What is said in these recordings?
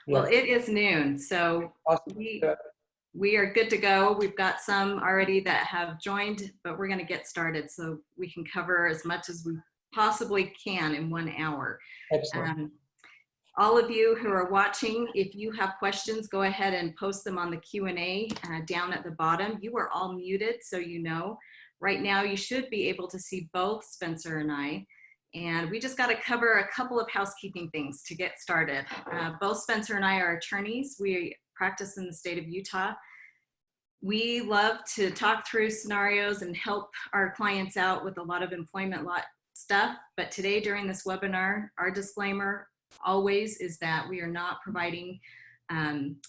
Well, Yes. it is noon, so Awesome. we are good to go. We've got some already that have joined, but we're going to get started so we can cover as much as we possibly can in 1 hour. Excellent. All of you who are watching, if you have questions, go ahead and post them on the Q&A down at the bottom. You are all muted, so you know. Right now, you should be able to see both Spencer and I. And we just got to cover a couple of housekeeping things to get started. Both Spencer and I are attorneys. We practice in the state of Utah. We love to talk through scenarios and help our clients out with a lot of employment law stuff. But today during this webinar, our disclaimer always is that we are not providing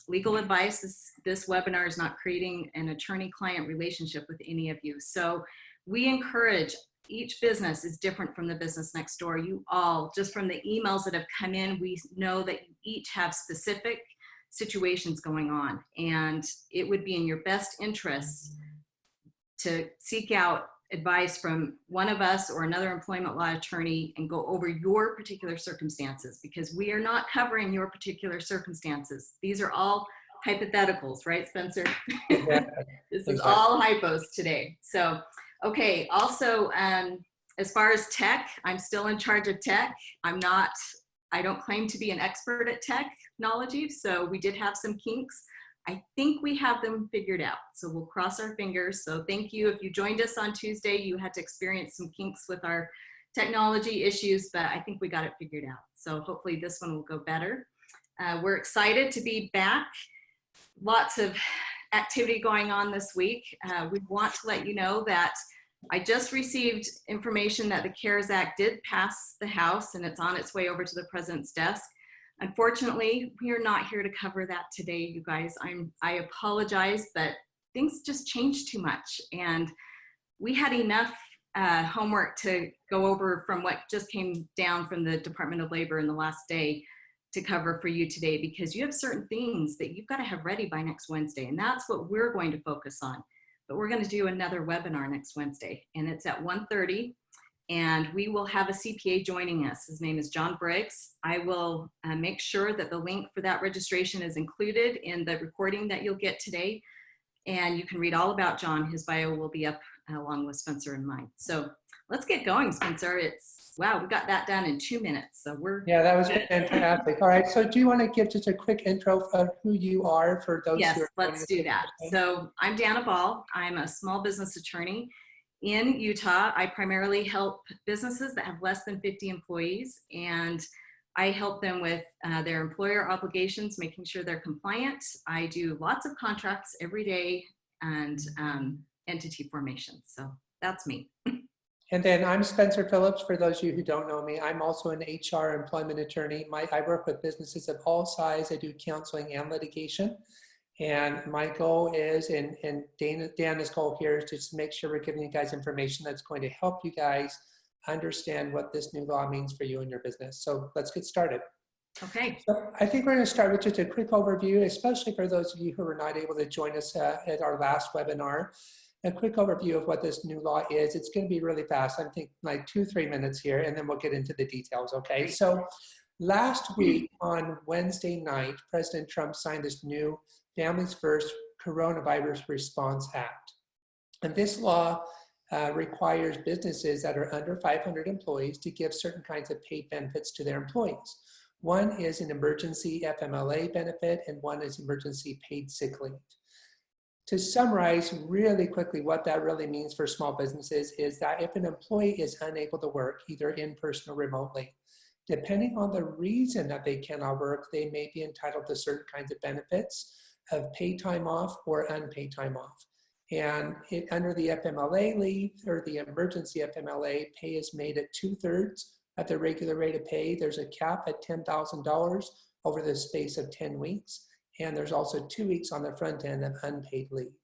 legal advice. This webinar is not creating an attorney-client relationship with any of you. So we encourage, each business is different from the business next door. You all, just from the emails that have come in, we know that you each have specific situations going on, and it would be in your best interests to seek out advice from one of us or another employment law attorney and go over your particular circumstances, because we are not covering your particular circumstances. These are all hypotheticals, right, Spencer? Exactly. This is all hypos today. So, okay, also, as far as tech, I'm still in charge of tech. I don't claim to be an expert at technology, so we did have some kinks. I think we have them figured out, so we'll cross our fingers. So thank you. If you joined us on Tuesday, you had to experience some kinks with our technology issues, but I think we got it figured out. So hopefully this one will go better. We're excited to be back. Lots of activity going on this week. We want to let you know that I just received information that the CARES Act did pass the House, and it's on its way over to the President's desk. Unfortunately, we are not here to cover that today, you guys. I apologize, but things just changed too much, and we had enough homework to go over from what just came down from the Department of Labor in the last day to cover for you today, because you have certain things that you've got to have ready by next Wednesday, and that's what we're going to focus on. But we're going to do another webinar next Wednesday, and it's at 1:30. And we will have a CPA joining us. His name is John Briggs. I will make sure that the link for that registration is included in the recording that you'll get today. And you can read all about John. His bio will be up along with Spencer and mine. So let's get going, Spencer. Wow, we got that done in 2 minutes. So Yeah, that was fantastic. All right, so do you want to give just a quick intro of who you are for those Yes, who are let's do that. So I'm Dana Ball. I'm a small business attorney in Utah. I primarily help businesses that have less than 50 employees, and I help them with their employer obligations, making sure they're compliant. I do lots of contracts every day and entity formation. So that's me. And then I'm Spencer Phillips. For those of you who don't know me, I'm also an HR employment attorney. I work with businesses of all sizes. I do counseling and litigation. And my goal is, and Dana's goal here is to just make sure we're giving you guys information that's going to help you guys understand what this new law means for you and your business. So let's get started. Okay. So I think we're going to start with just a quick overview, especially for those of you who were not able to join us at our last webinar. A quick overview of what this new law is. It's going to be really fast. I think like 2-3 minutes here, and then we'll get into the details, okay? So last week on Wednesday night, President Trump signed this new Families First Coronavirus Response Act. And this law requires businesses that are under 500 employees to give certain kinds of paid benefits to their employees. One is an emergency FMLA benefit, and one is emergency paid sick leave. To summarize really quickly what that really means for small businesses is that if an employee is unable to work, either in person or remotely, depending on the reason that they cannot work, they may be entitled to certain kinds of benefits of paid time off or unpaid time off. And under the FMLA leave or the emergency FMLA, pay is made at 2/3 of the regular rate of pay. There's a cap at $10,000 over the space of 10 weeks. And there's also 2 weeks on the front end of unpaid leave.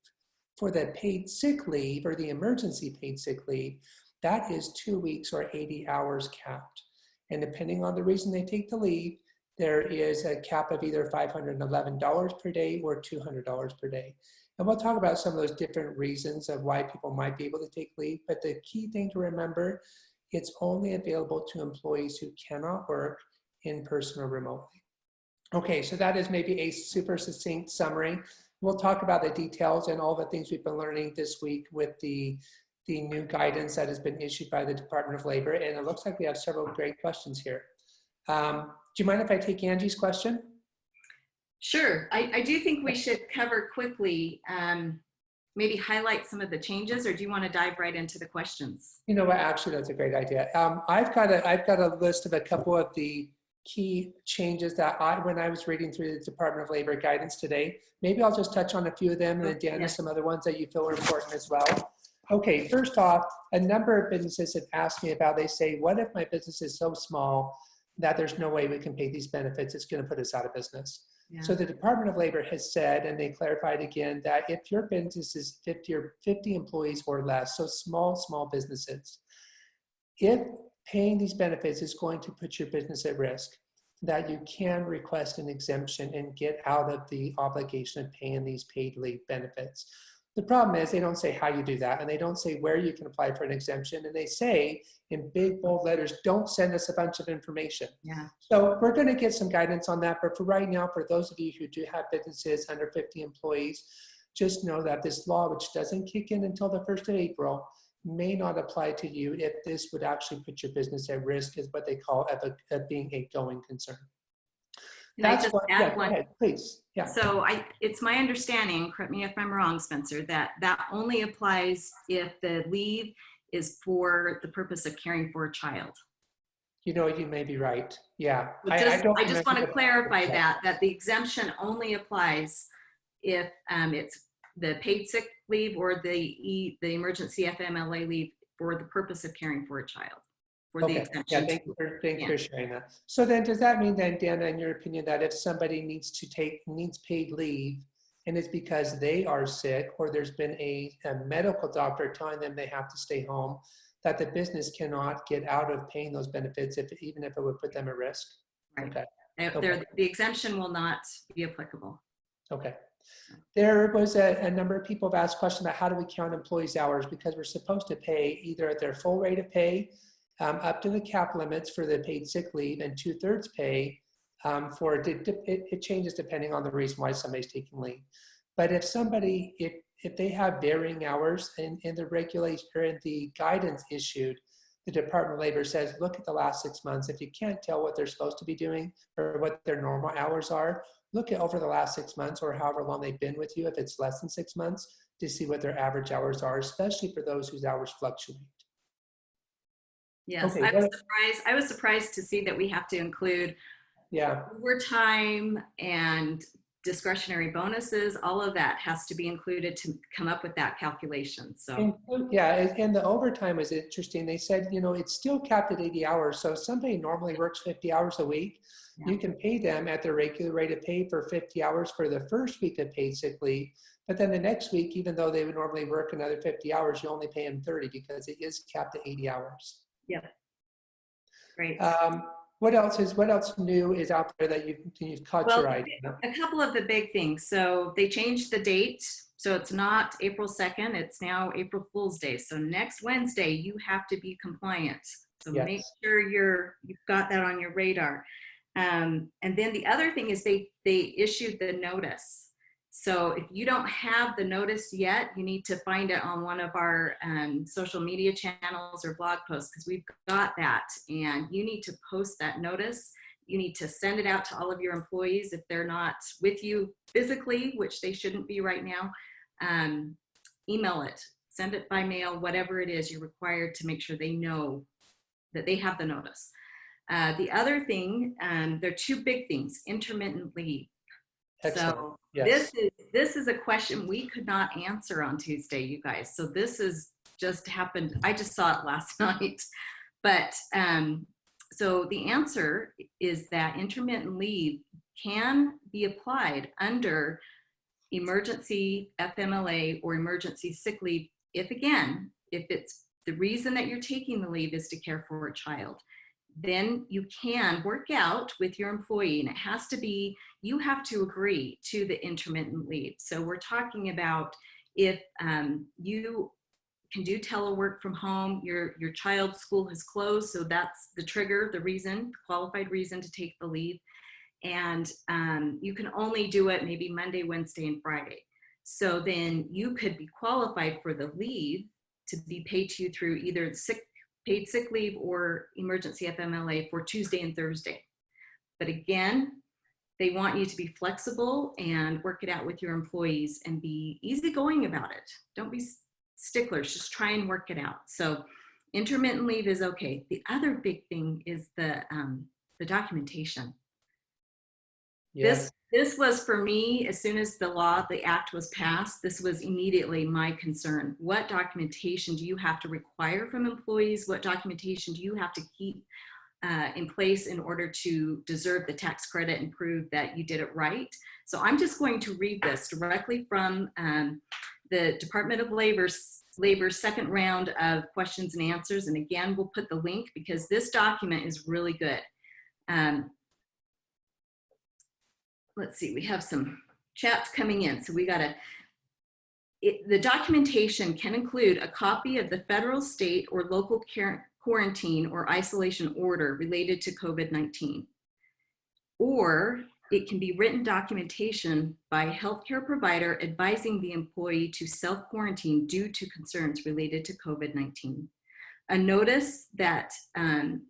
For the paid sick leave or the emergency paid sick leave, that is 2 weeks or 80 hours capped. And depending on the reason they take the leave, there is a cap of either $511 per day or $200 per day. And we'll talk about some of those different reasons of why people might be able to take leave. But the key thing to remember, it's only available to employees who cannot work in person or remotely. Okay, so that is maybe a super succinct summary. We'll talk about the details and all the things we've been learning this week with the new guidance that has been issued by the Department of Labor. And it looks like we have several great questions here. Do you mind if I take Angie's question? Sure. I do think we should cover quickly, maybe highlight some of the changes, or do you want to dive right into the questions? You know what, actually, that's a great idea. I've got a list of a couple of the key changes that when I was reading through the Department of Labor guidance today, maybe I'll just touch on a few of them, and then Dana, some other ones that you feel are important as well. Okay, first off, a number of businesses have asked me about, they say, what if my business is so small that there's no way we can pay these benefits? It's going to put us out of business. Yeah. So the Department of Labor has said, and they clarified again, that if your business is 50 employees or less, so small businesses, if paying these benefits is going to put your business at risk, that you can request an exemption and get out of the obligation of paying these paid leave benefits. The problem is they don't say how you do that, and they don't say where you can apply for an exemption, and they say in big bold letters, don't send us a bunch of information. Yeah. So we're going to get some guidance on that, but for right now, for those of you who do have businesses under 50 employees, just know that this law, which doesn't kick in until the 1st of April, may not apply to you if this would actually put your business at risk, is what they call being a going concern. Can I just add one? Go ahead, please. Yeah. So it's my understanding, correct me if I'm wrong, Spencer, that only applies if the leave is for the purpose of caring for a child. You know, you may be right. Yeah. I just want to clarify that the exemption only applies if it's the paid sick leave or the emergency FMLA leave for the purpose of caring for a child. For the exemption. Yeah, thank you for sharing that. So then does that mean then, Dana, in your opinion, that if somebody needs paid leave and it's because they are sick or there's been a medical doctor telling them they have to stay home, that the business cannot get out of paying those benefits even if it would put them at risk? Right. Okay. The exemption will not be applicable. Okay. There was a number of people have asked questions about how do we count employees' hours, because we're supposed to pay either at their full rate of pay, up to the cap limits for the paid sick leave, and 2/3 pay for it changes depending on the reason why somebody's taking leave. But if somebody, if they have varying hours in the regulation or in the guidance issued, the Department of Labor says, look at the last 6 months. If you can't tell what they're supposed to be doing or what their normal hours are, look at over the last 6 months or however long they've been with you, if it's less than 6 months, to see what their average hours are, especially for those whose hours fluctuate. Yes, okay, I was surprised to see that we have to include overtime and discretionary bonuses. All of that has to be included to come up with that calculation. So and the overtime was interesting. They said, you know, it's still capped at 80 hours. So if somebody normally works 50 hours a week, you can pay them at their regular rate of pay for 50 hours for the first week of paid sick leave. But then the next week, even though they would normally work another 50 hours, you only pay them 30 because it is capped at 80 hours. Yeah. Great. What else new is out there that you've caught your eye? A couple of the big things. So they changed the date. So it's not April 2nd, it's now April Fool's Day. So next Wednesday, you have to be compliant. So make sure you've got that on your radar. And then the other thing is they issued the notice. So if you don't have the notice yet, you need to find it on one of our social media channels or blog posts, because we've got that, and you need to post that notice. You need to send it out to all of your employees if they're not with you physically, which they shouldn't be right now. Email it, send it by mail, whatever it is you're required to make sure they know that they have the notice. The other thing, there are two big things: intermittent leave. Excellent. So this is a question we could not answer on Tuesday, you guys. So this is just happened. I just saw it last night. But so the answer is that intermittent leave can be applied under emergency FMLA or emergency sick leave if it's the reason that you're taking the leave is to care for a child. Then you can work out with your employee, and it has to be, you have to agree to the intermittent leave. So we're talking about if you can do telework from home, your child's school has closed, so that's the trigger, the reason, qualified reason to take the leave. and you can only do it maybe Monday, Wednesday, and Friday. So then you could be qualified for the leave to be paid to you through either paid sick leave or emergency FMLA for Tuesday and Thursday. But again, they want you to be flexible and work it out with your employees and be easygoing about it. Don't be sticklers, just try and work it out. So intermittent leave is okay. The other big thing is the documentation. Yes. This was for me, as soon as the act was passed, this was immediately my concern. What documentation do you have to require from employees? What documentation do you have to keep in place in order to deserve the tax credit and prove that you did it right? So I'm just going to read this directly from the Department of Labor's second round of questions and answers. And again, we'll put the link because this document is really good. Let's see, we have some chats coming in. So we gotta, the documentation can include a copy of the federal, state, or local quarantine or isolation order related to COVID-19. Or it can be written documentation by a healthcare provider advising the employee to self-quarantine due to concerns related to COVID-19. A notice that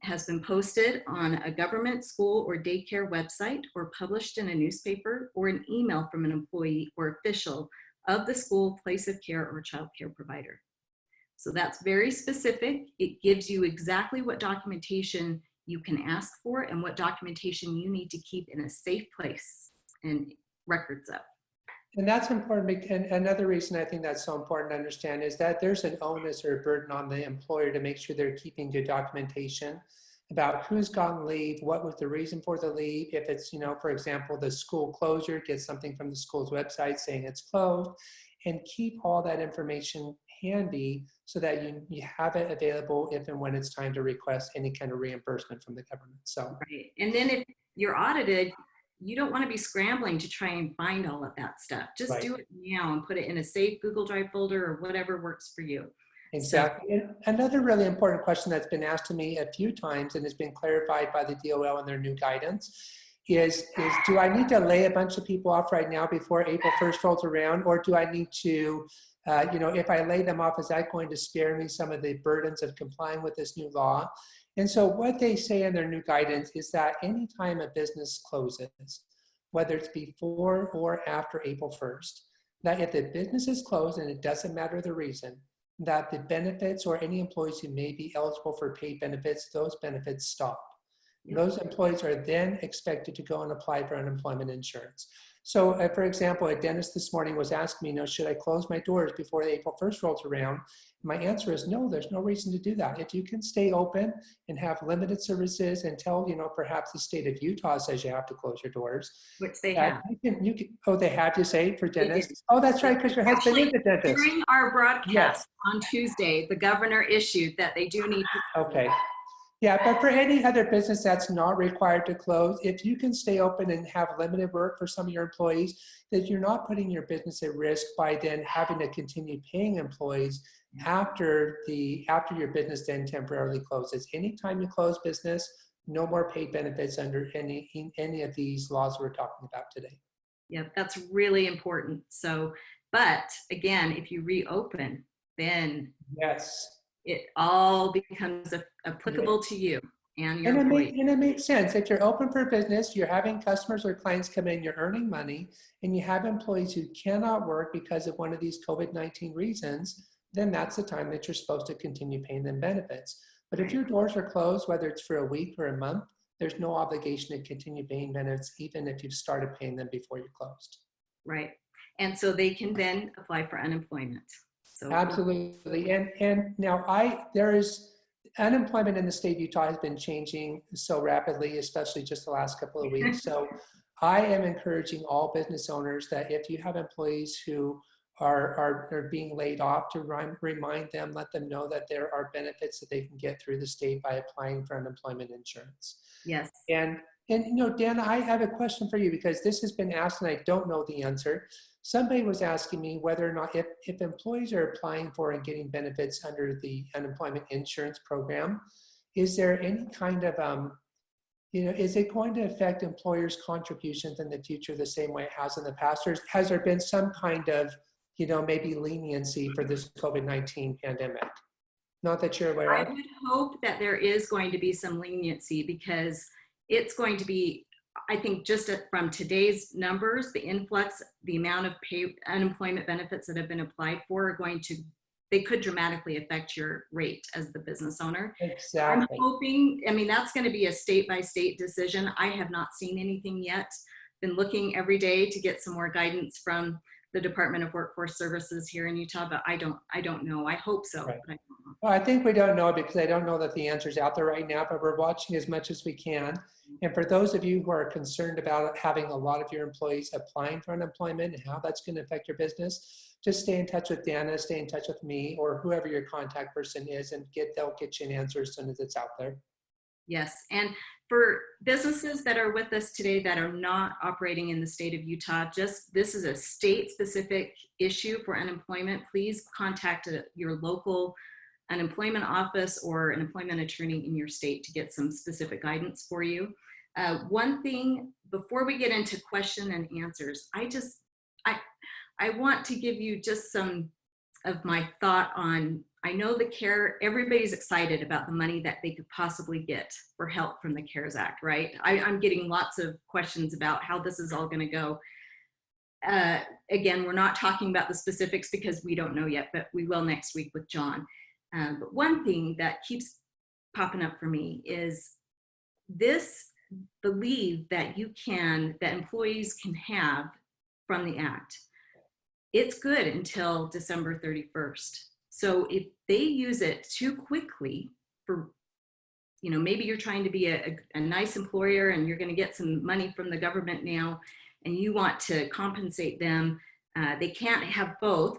has been posted on a government, school, or daycare website, or published in a newspaper, or an email from an employee or official of the school, place of care, or child care provider. So that's very specific. It gives you exactly what documentation you can ask for and what documentation you need to keep in a safe place and records of. And that's important. And another reason I think that's so important to understand is that there's an onus or a burden on the employer to make sure they're keeping good documentation about who's gone leave, what was the reason for the leave. If it's, you know, for example, the school closure, get something from the school's website saying it's closed, and keep all that information handy so that you have it available if and when it's time to request any kind of reimbursement from the government. So, right. And then if you're audited, you don't want to be scrambling to try and find all of that stuff. Just do it now and put it in a safe Google Drive folder or whatever works for you. Exactly. So, and another really important question that's been asked to me a few times and has been clarified by the DOL in their new guidance is do I need to lay a bunch of people off right now before April 1st rolls around, or do I need to, you know, if I lay them off, is that going to spare me some of the burdens of complying with this new law? And so what they say in their new guidance is that anytime a business closes, whether it's before or after April 1st, that if the business is closed, and it doesn't matter the reason, that the benefits or any employees who may be eligible for paid benefits, those benefits stop. Yep. Those employees are then expected to go and apply for unemployment insurance. So for example, a dentist this morning was asking me, you know, should I close my doors before April 1st rolls around? My answer is no, there's no reason to do that. If you can stay open and have limited services until, you know, perhaps the state of Utah says you have to close your doors. Which they have. You can, oh, they have, you say, for dentists? Oh, that's right, because your husband is a dentist. During our broadcast on Tuesday, the governor issued that they do need to. Okay. Yeah, but for any other business that's not required to close, if you can stay open and have limited work for some of your employees, that you're not putting your business at risk by then having to continue paying employees after your business then temporarily closes. Anytime you close business, no more paid benefits under any of these laws we're talking about today. Yeah, that's really important. So, but again, if you reopen, then yes, it all becomes applicable to you and your employees. And it makes sense. If you're open for business, you're having customers or clients come in, you're earning money, and you have employees who cannot work because of one of these COVID-19 reasons, then that's the time that you're supposed to continue paying them benefits. But if your doors are closed, whether it's for a week or a month, there's no obligation to continue paying benefits, even if you've started paying them before you're closed. Right. And so they can then apply for unemployment. So absolutely. And now there is unemployment in the state of Utah has been changing so rapidly, especially just the last couple of weeks. So I am encouraging all business owners that if you have employees who are being laid off, to remind them, let them know that there are benefits that they can get through the state by applying for unemployment insurance. Yes. And you know, Dan, I have a question for you because this has been asked and I don't know the answer. Somebody was asking me whether or not if employees are applying for and getting benefits under the unemployment insurance program, is there any kind of Is it going to affect employers' contributions in the future the same way it has in the past? Or has there been some kind of, maybe leniency for this COVID-19 pandemic? Not that you're aware I of? would hope that there is going to be some leniency, because it's going to be, I think, just from today's numbers, the influx, the amount of unemployment benefits that have been applied for are they could dramatically affect your rate as the business owner. I'm Exactly. hoping, that's going to be a state by state decision. I have not seen anything yet. Been looking every day to get some more guidance from the Department of Workforce Services here in Utah, but I don't know. I hope so, Right. but I don't know. Well, I think we don't know because I don't know that the answer's out there right now, but we're watching as much as we can. And for those of you who are concerned about having a lot of your employees applying for unemployment and how that's going to affect your business, just stay in touch with Dana, stay in touch with me, or whoever your contact person is, and they'll get you an answer as soon as it's out there. Yes, and for businesses that are with us today that are not operating in the state of Utah, this is a state-specific issue for unemployment. Please contact your local unemployment office or an employment attorney in your state to get some specific guidance for you. One thing, before we get into question and answers, I want to give you just some of my thought on, I know everybody's excited about the money that they could possibly get for help from the CARES Act, right? I'm getting lots of questions about how this is all going to go. Again, we're not talking about the specifics because we don't know yet, but we will next week with John. But one thing that keeps popping up for me is this belief that employees can have from the Act. It's good until December 31st. So if they use it too quickly for, maybe you're trying to be a nice employer and you're going to get some money from the government now and you want to compensate them, they can't have both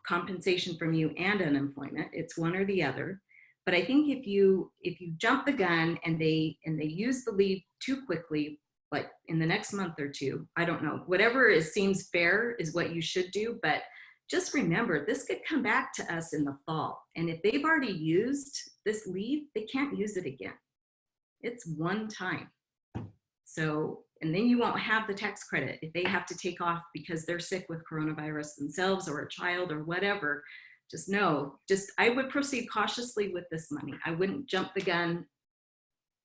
compensation from you and unemployment. It's one or the other. But I think if you jump the gun and they use the leave too quickly, like in the next month or two, I don't know, whatever seems fair is what you should do. But just remember, this could come back to us in the fall. And if they've already used this leave, they can't use it again. It's one time. So, and then you won't have the tax credit if they have to take off because they're sick with coronavirus themselves or a child or whatever. I would proceed cautiously with this money. I wouldn't jump the gun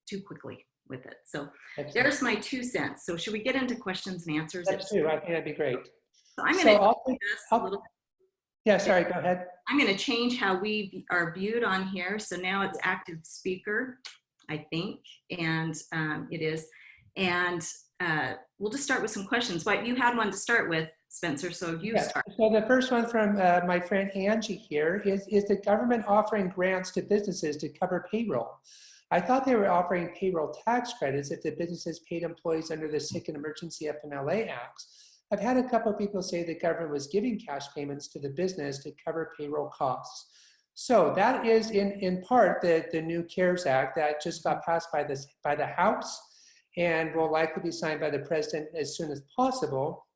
too quickly with it. So there's my 2 cents. So should we get into questions and answers? That's true. I think that'd be great. So I'm going to yeah, sorry, go ahead. I'm going to change how we are viewed on here. So now it's active speaker, I think, and it is. And we'll just start with some questions. But you had one to start with, Spencer, so you start. So the first one from my friend Angie here is the government offering grants to businesses to cover payroll? I thought they were offering payroll tax credits if the businesses paid employees under the Sick and Emergency FMLA Acts. I've had a couple of people say the government was giving cash payments to the business to cover payroll costs. So that is in part the new CARES Act that just got passed by the House and will likely be signed by the president as soon as possible.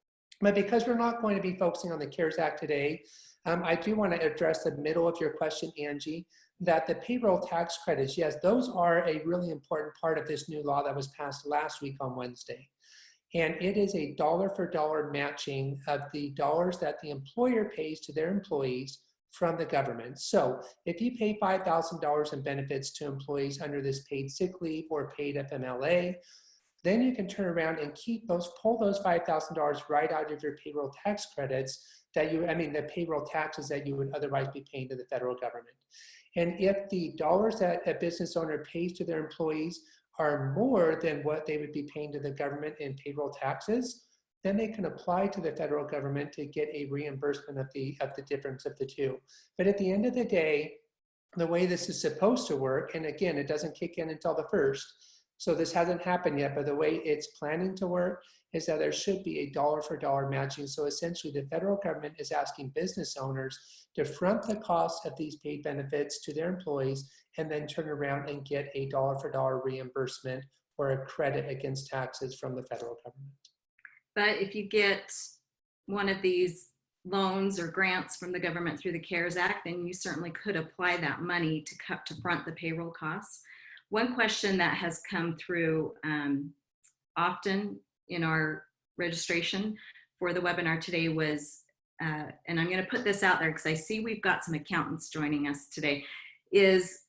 But because we're not going to be focusing on the CARES Act today, I do want to address the middle of your question, Angie, that the payroll tax credits, yes, those are a really important part of this new law that was passed last week on Wednesday. And it is a dollar for dollar matching of the dollars that the employer pays to their employees from the government. So if you pay $5,000 in benefits to employees under this paid sick leave or paid FMLA, then you can turn around and pull those $5,000 right out of your payroll tax credits the payroll taxes that you would otherwise be paying to the federal government. And if the dollars that a business owner pays to their employees are more than what they would be paying to the government in payroll taxes, then they can apply to the federal government to get a reimbursement of the difference of the two. But at the end of the day, the way this is supposed to work, and again, it doesn't kick in until the 1st, so this hasn't happened yet, but the way it's planning to work is that there should be a dollar for dollar matching. So essentially the federal government is asking business owners to front the cost of these paid benefits to their employees and then turn around and get a dollar for dollar reimbursement or a credit against taxes from the federal government. But if you get one of these loans or grants from the government through the CARES Act, then you certainly could apply that money to front the payroll costs. one question that has come through often in our registration for the webinar today was, and I'm going to put this out there because I see we've got some accountants joining us today, is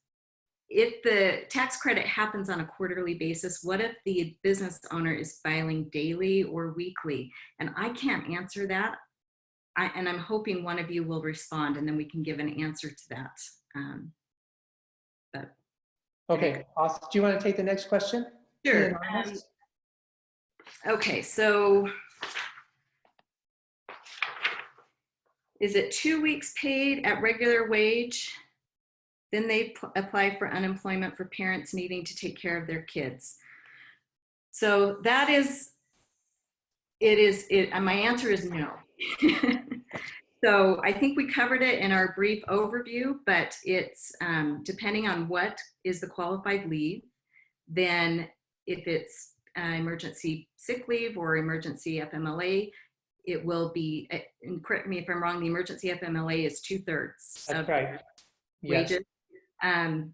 if the tax credit happens on a quarterly basis, what if the business owner is filing daily or weekly? And I can't answer that. And I'm hoping one of you will respond and then we can give an answer to that. Okay, awesome. Do you want to take the next question? Sure. Okay, so is it 2 weeks paid at regular wage? Then they apply for unemployment for parents needing to take care of their kids. So that is, my answer is no. So I think we covered it in our brief overview, but it's depending on what is the qualified leave, then if it's emergency sick leave or emergency FMLA, it will be, and correct me if I'm wrong, the emergency FMLA is 2/3 of wages. Yes. And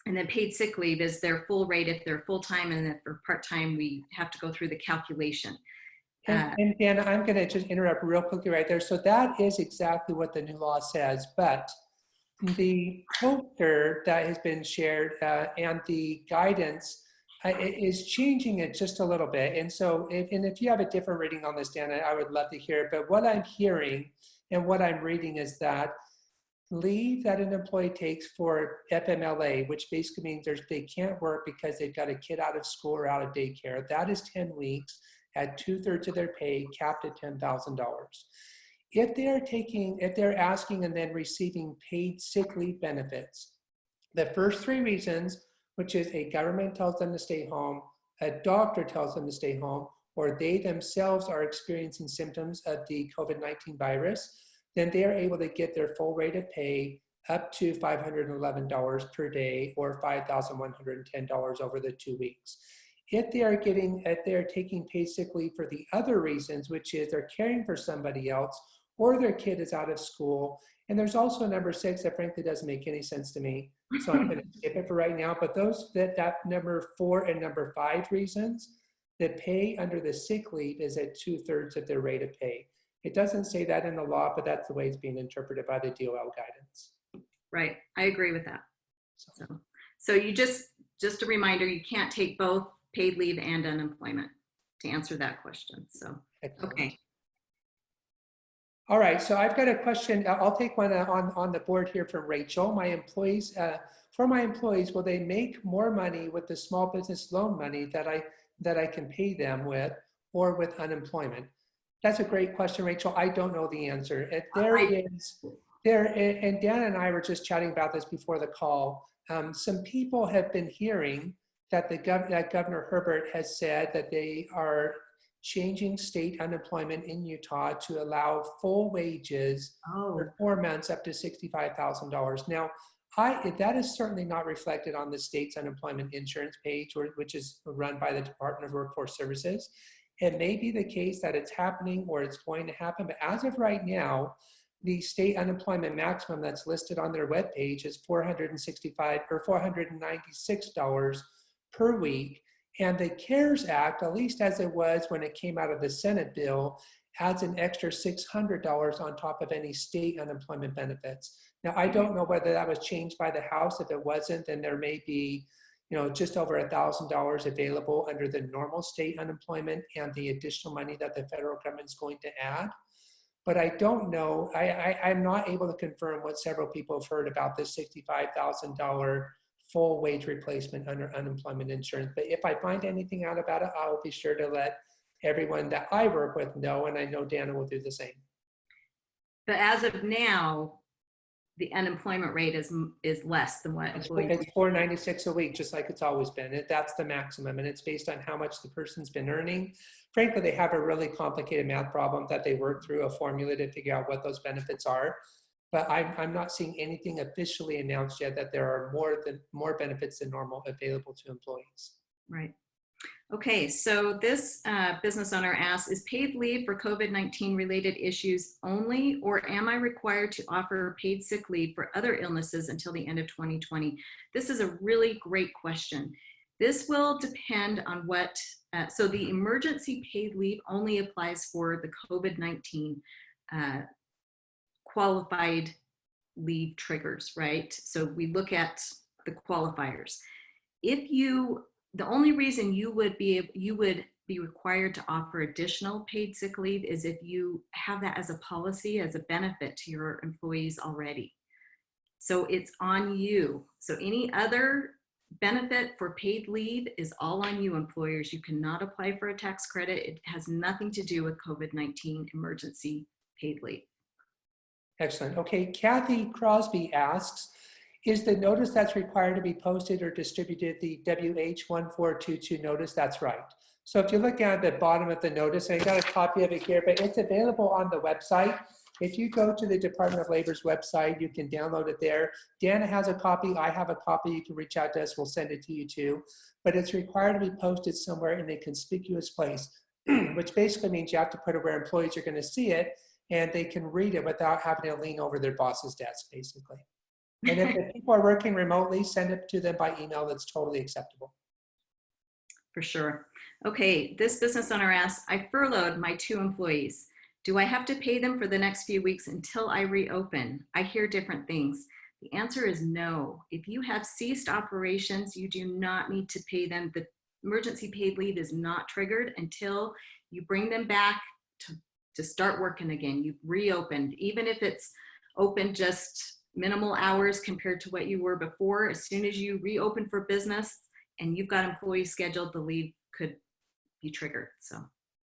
then paid sick leave is their full rate if they're full-time, and if they're part-time, we have to go through the calculation. And Dan, I'm going to just interrupt real quickly right there. So that is exactly what the new law says, but the poster that has been shared and the guidance is changing it just a little bit. And so, if you have a different reading on this, Dan, I would love to hear it. But what I'm hearing and what I'm reading is that leave that an employee takes for FMLA, which basically means they can't work because they've got a kid out of school or out of daycare, that is 10 weeks at 2/3 of their pay, capped at $10,000. If they're asking and then receiving paid sick leave benefits, the first 3 reasons, which is a government tells them to stay home, a doctor tells them to stay home, or they themselves are experiencing symptoms of the COVID-19 virus, then they are able to get their full rate of pay up to $511 per day or $5,110 over the 2 weeks. If they are taking paid sick leave for the other reasons, which is they're caring for somebody else or their kid is out of school, and there's also number 6 that frankly doesn't make any sense to me, so I'm going to skip it for right now. But that number 4 and number 5 reasons, the pay under the sick leave is at 2/3 of their rate of pay. It doesn't say that in the law, but that's the way it's being interpreted by the DOL guidance. Right, I agree with that. So you just a reminder, you can't take both paid leave and unemployment to answer that question. So, okay. All right, so I've got a question. I'll take one on the board here from Rachel. For my employees, will they make more money with the small business loan money that I can pay them with, or with unemployment? That's a great question, Rachel. I don't know the answer. And Dan and I were just chatting about this before the call. Some people have been hearing that Governor Herbert has said that they are changing state unemployment in Utah to allow full wages for 4 months up to $65,000. Now, that is certainly not reflected on the state's unemployment insurance page, which is run by the Department of Workforce Services. It may be the case that it's happening or it's going to happen, but as of right now, the state unemployment maximum that's listed on their webpage is $496 per week. And the CARES Act, at least as it was when it came out of the Senate bill, adds an extra $600 on top of any state unemployment benefits. Now, I don't know whether that was changed by the House. If it wasn't, then there may be just over $1,000 available under the normal state unemployment and the additional money that the federal government is going to add. But I don't know. I'm not able to confirm what several people have heard about this $65,000 full wage replacement under unemployment insurance. But if I find anything out about it, I'll be sure to let everyone that I work with know, and I know Dana will do the same. But as of now, the unemployment rate is less than what employees. It's $496 a week, just like it's always been. That's the maximum, and it's based on how much the person's been earning. Frankly, they have a really complicated math problem that they work through a formula to figure out what those benefits are. But I'm not seeing anything officially announced yet that there are more benefits than normal available to employees. Right. Okay, so this business owner asks, is paid leave for COVID-19 related issues only, or am I required to offer paid sick leave for other illnesses until the end of 2020? This is a really great question. This will depend on what, so the emergency paid leave only applies for the COVID-19 qualified leave triggers, right? So we look at the qualifiers. If you, the only reason you would be required to offer additional paid sick leave is if you have that as a policy, as a benefit to your employees already. So it's on you. So any other benefit for paid leave is all on you, employers. You cannot apply for a tax credit. It has nothing to do with COVID-19 emergency paid leave. Excellent. Okay, Kathy Crosby asks, is the notice that's required to be posted or distributed the WH1422 notice? That's right. So if you look at the bottom of the notice, I got a copy of it here, but it's available on the website. If you go to the Department of Labor's website, you can download it there. Dana has a copy, I have a copy, you can reach out to us, we'll send it to you too. But it's required to be posted somewhere in a conspicuous place, which basically means you have to put it where employees are gonna see it and they can read it without having to lean over their boss's desk, basically. And if the people are working remotely, send it to them by email. That's totally acceptable. For sure. Okay, this business owner asks, I furloughed my 2 employees. Do I have to pay them for the next few weeks until I reopen? I hear different things. The answer is no. If you have ceased operations, you do not need to pay them. The emergency paid leave is not triggered until you bring them back to start working again. You've reopened, even if it's open just minimal hours compared to what you were before. As soon as you reopen for business and you've got employees scheduled, the leave could be triggered. So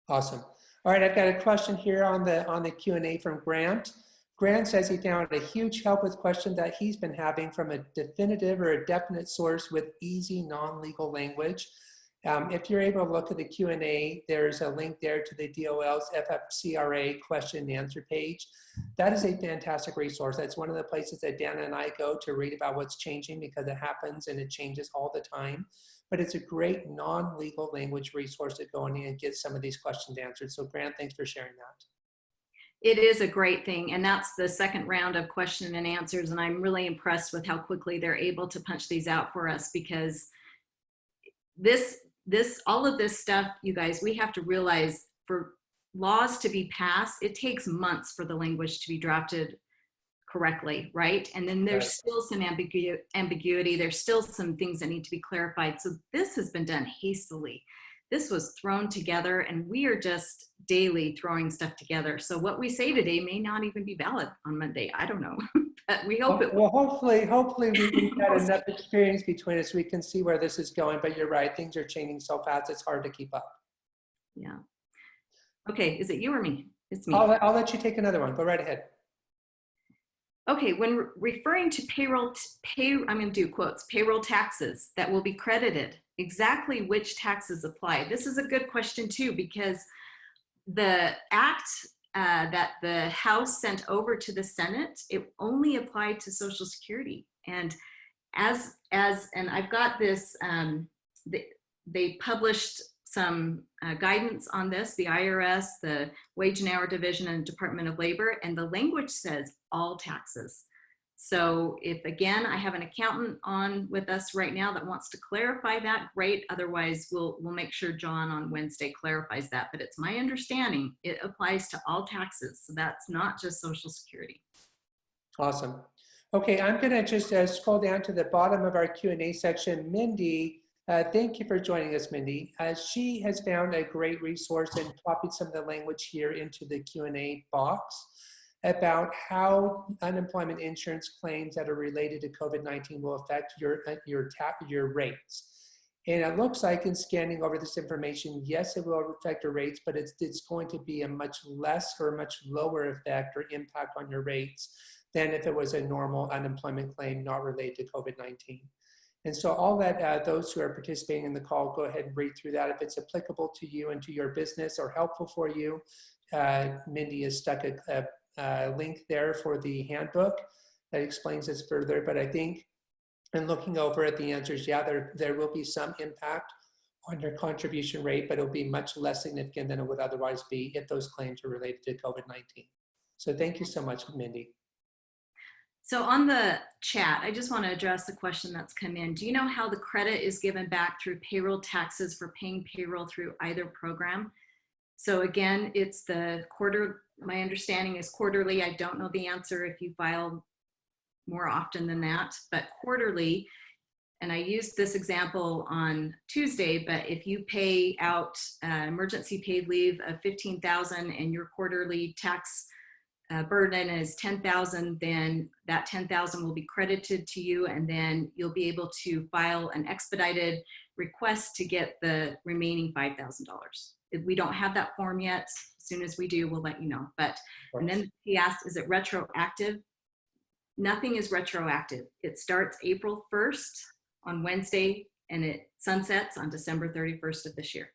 awesome. All right, I've got a question here on the Q&A from Grant. Grant says he found a huge help with questions that he's been having from a definitive or a definite source with easy non-legal language. If you're able to look at the Q&A, there's a link there to the DOL's FFCRA question and answer page. That is a fantastic resource. That's one of the places that Dana and I go to read about what's changing, because it happens and it changes all the time. But it's a great non-legal language resource to go in and get some of these questions answered. So Grant, thanks for sharing that. it is a great thing. And that's the second round of question and answers. And I'm really impressed with how quickly they're able to punch these out for us, because all of this stuff, you guys, we have to realize for laws to be passed, it takes months for the language to be drafted correctly, right? And then there's still some ambiguity. There's still some things that need to be clarified. So this has been done hastily. This was thrown together, and we are just daily throwing stuff together. So what we say today may not even be valid on Monday. I don't know. But we hope it will. Well, hopefully we've got enough experience between us. We can see where this is going, but you're right. Things are changing so fast. It's hard to keep up. Yeah. Okay. Is it you or me? It's me. I'll let you take another one. Go right ahead. Okay. When referring to I'm going to do quotes, payroll taxes that will be credited, exactly which taxes apply? This is a good question too, because the act that the House sent over to the Senate, it only applied to Social Security. And and I've got this, they published some guidance on this, the IRS, the Wage and Hour Division, and Department of Labor, and the language says all taxes. So if, again, I have an accountant on with us right now that wants to clarify that, great. Otherwise, we'll make sure John on Wednesday clarifies that. But it's my understanding it applies to all taxes. So that's not just Social Security. Awesome. Okay, I'm going to just scroll down to the bottom of our Q&A section. Mindy, thank you for joining us, Mindy. She has found a great resource and copied some of the language here into the Q&A box about how unemployment insurance claims that are related to COVID-19 will affect your rates. And it looks like in scanning over this information, yes, it will affect your rates, but it's going to be a much less or much lower effect or impact on your rates than if it was a normal unemployment claim not related to COVID-19. And so all that those who are participating in the call, go ahead and read through that. If it's applicable to you and to your business or helpful for you, Mindy has stuck a link there for the handbook that explains this further. But I think in looking over at the answers, yeah, there will be some impact on your contribution rate, but it'll be much less significant than it would otherwise be if those claims are related to COVID-19. So thank you so much, Mindy. So on the chat, I just want to address the question that's come in. Do you know how the credit is given back through payroll taxes for paying payroll through either program? So again, it's the quarter, my understanding is quarterly. I don't know the answer if you file more often than that, but quarterly. And I used this example on Tuesday, but if you pay out emergency paid leave of $15,000 and your quarterly tax burden is $10,000, then that $10,000 will be credited to you, and then you'll be able to file an expedited request to get the remaining $5,000. If we don't have that form yet, as soon as we do, we'll let you know. But and then he asked, is it retroactive? Nothing is retroactive. It starts April 1st on Wednesday, and it sunsets on December 31st of this year.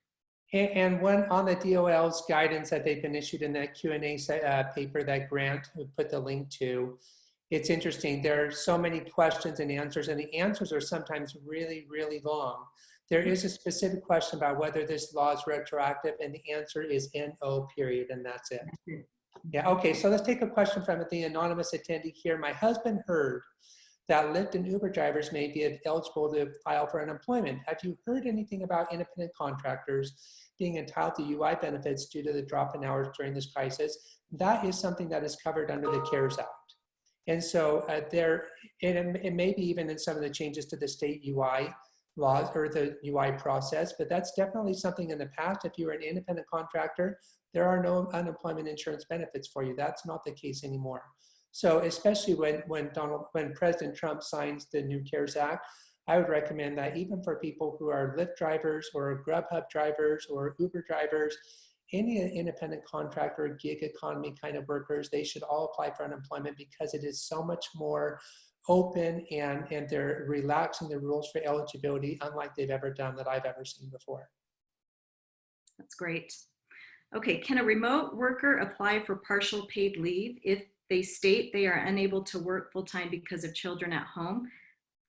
And one on the DOL's guidance that they've been issued in that Q&A paper that Grant put the link to, it's interesting. There are so many questions and answers, and the answers are sometimes really, really long. There is a specific question about whether this law is retroactive, and the answer is no, period, and that's it. Yeah, okay, so let's take a question from the anonymous attendee here. My husband heard that Lyft and Uber drivers may be eligible to file for unemployment. Have you heard anything about independent contractors being entitled to UI benefits due to the drop in hours during this crisis? That is something that is covered under the CARES Act. And so it may be even in some of the changes to the state UI laws or the UI process, but that's definitely something in the past. If you were an independent contractor, there are no unemployment insurance benefits for you. That's not the case anymore. So especially when President Trump signs the new CARES Act, I would recommend that even for people who are Lyft drivers or Grubhub drivers or Uber drivers, any independent contractor, gig economy kind of workers, they should all apply for unemployment because it is so much more open and they're relaxing the rules for eligibility unlike they've ever done that I've ever seen before. That's great. Okay, can a remote worker apply for partial paid leave if they state they are unable to work full-time because of children at home?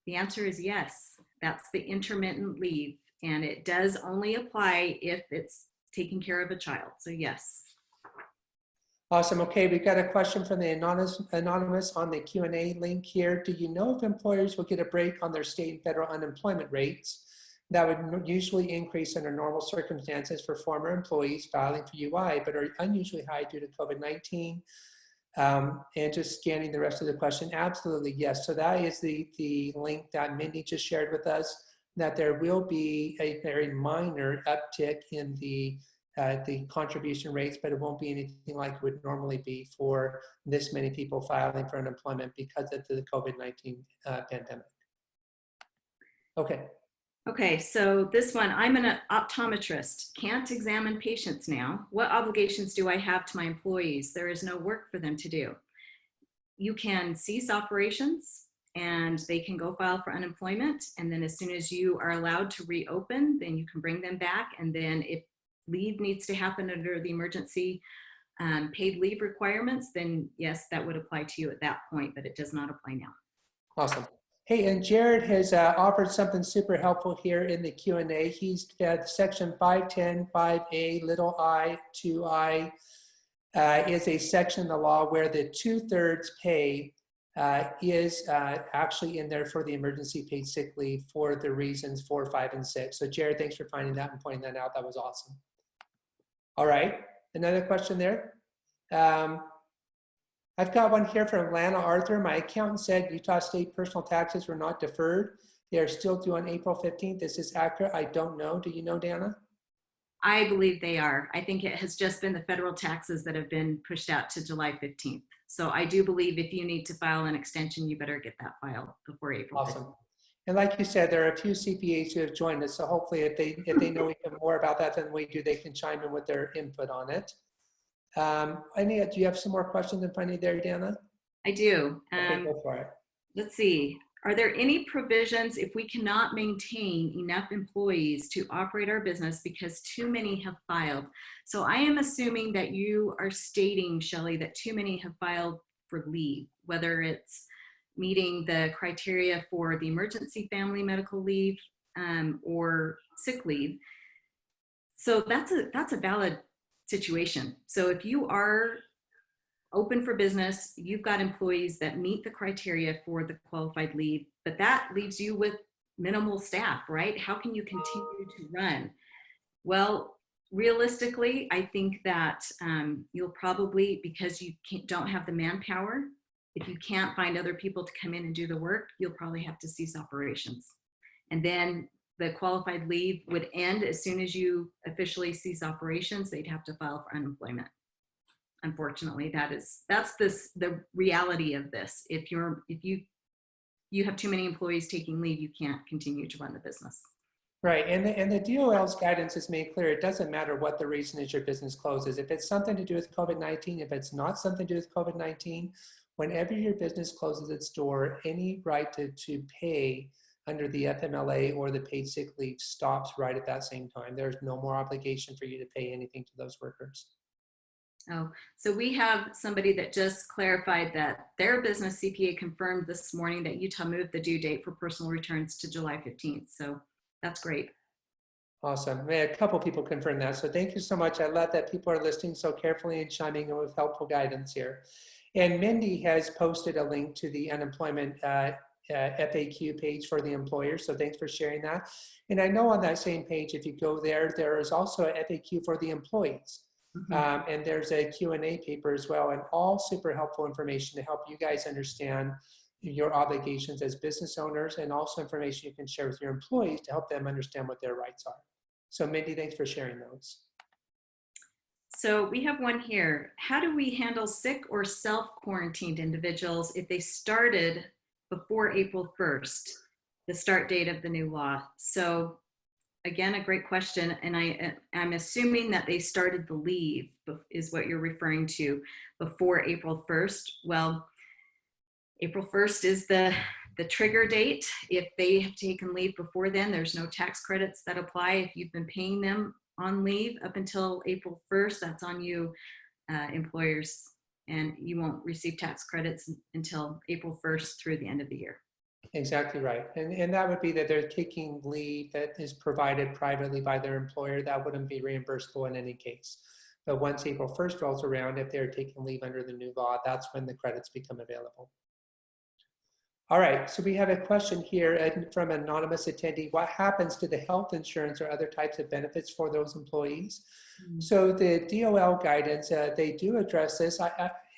The answer is yes. That's the intermittent leave, and it does only apply if it's taking care of a child, so yes. Awesome, okay, we've got a question from the anonymous on the Q&A link here. Do you know if employers will get a break on their state and federal unemployment rates that would usually increase under normal circumstances for former employees filing for UI, but are unusually high due to COVID-19? And just scanning the rest of the question, absolutely yes. So that is the link that Mindy just shared with us, that there will be a very minor uptick in the contribution rates, but it won't be anything like it would normally be for this many people filing for unemployment because of the COVID-19 pandemic. Okay. Okay, so this one, I'm an optometrist, can't examine patients now. What obligations do I have to my employees? There is no work for them to do. You can cease operations and they can go file for unemployment. And then as soon as you are allowed to reopen, then you can bring them back. And then if leave needs to happen under the emergency paid leave requirements, then yes, that would apply to you at that point, but it does not apply now. Awesome. Hey, and Jared has offered something super helpful here in the Q&A. He's got section 510, 5A, little I, 2I is a section of the law where the 2/3 pay is actually in there for the emergency paid sick leave for the reasons 4, 5, and 6. So Jared, thanks for finding that and pointing that out. That was awesome. All right, another question there. I've got one here from Lana Arthur. My accountant said Utah state personal taxes were not deferred. They are still due on April 15th. Is this accurate? I don't know. Do you know, Dana? I believe they are. I think it has just been the federal taxes that have been pushed out to July 15th. So I do believe if you need to file an extension, you better get that filed before April 15th. Awesome. And like you said, there are a few CPAs who have joined us. So hopefully if they know even more about that than we do, they can chime in with their input on it. Do you have some more questions in front of you there, Dana? I do. Okay, go for it. Let's see. Are there any provisions if we cannot maintain enough employees to operate our business because too many have filed? So I am assuming that you are stating, Shelley, that too many have filed for leave, whether it's meeting the criteria for the emergency family medical leave or sick leave. So that's a valid situation. So if you are open for business, you've got employees that meet the criteria for the qualified leave, but that leaves you with minimal staff, right? How can you continue to run? Well, realistically, I think that you'll probably, because you don't have the manpower, if you can't find other people to come in and do the work, you'll probably have to cease operations. And then the qualified leave would end as soon as you officially cease operations. They'd have to file for unemployment. Unfortunately, that's the reality of this. If you have too many employees taking leave, you can't continue to run the business. Right, and the DOL's guidance is made clear. It doesn't matter what the reason is your business closes. If it's something to do with COVID-19, if it's not something to do with COVID-19, whenever your business closes its door, any right to pay under the FMLA or the paid sick leave stops right at that same time. There's no more obligation for you to pay anything to those workers. Oh, so we have somebody that just clarified that their business CPA confirmed this morning that Utah moved the due date for personal returns to July 15th. So that's great. Awesome. A couple people confirmed that. So thank you so much. I love that people are listening so carefully and chiming in with helpful guidance here. And Mindy has posted a link to the unemployment FAQ page for the employer. So thanks for sharing that. And I know on that same page, if you go there, there is also a FAQ for the employees. Mm-hmm. And there's a Q&A paper as well, and all super helpful information to help you guys understand your obligations as business owners, and also information you can share with your employees to help them understand what their rights are. So Mindy, thanks for sharing those. So we have one here. How do we handle sick or self-quarantined individuals if they started before April 1st, the start date of the new law? So again, a great question. And I'm assuming that they started the leave is what you're referring to before April 1st. Well, April 1st is the trigger date. If they have taken leave before then, there's no tax credits that apply. If you've been paying them on leave up until April 1st, that's on you, employers, and you won't receive tax credits until April 1st through the end of the year. Exactly right. And that would be that they're taking leave that is provided privately by their employer. That wouldn't be reimbursable in any case. But once April 1st rolls around, if they're taking leave under the new law, that's when the credits become available. All right, so we have a question here from an anonymous attendee. What happens to the health insurance or other types of benefits for those employees? Mm-hmm. So the DOL guidance, they do address this,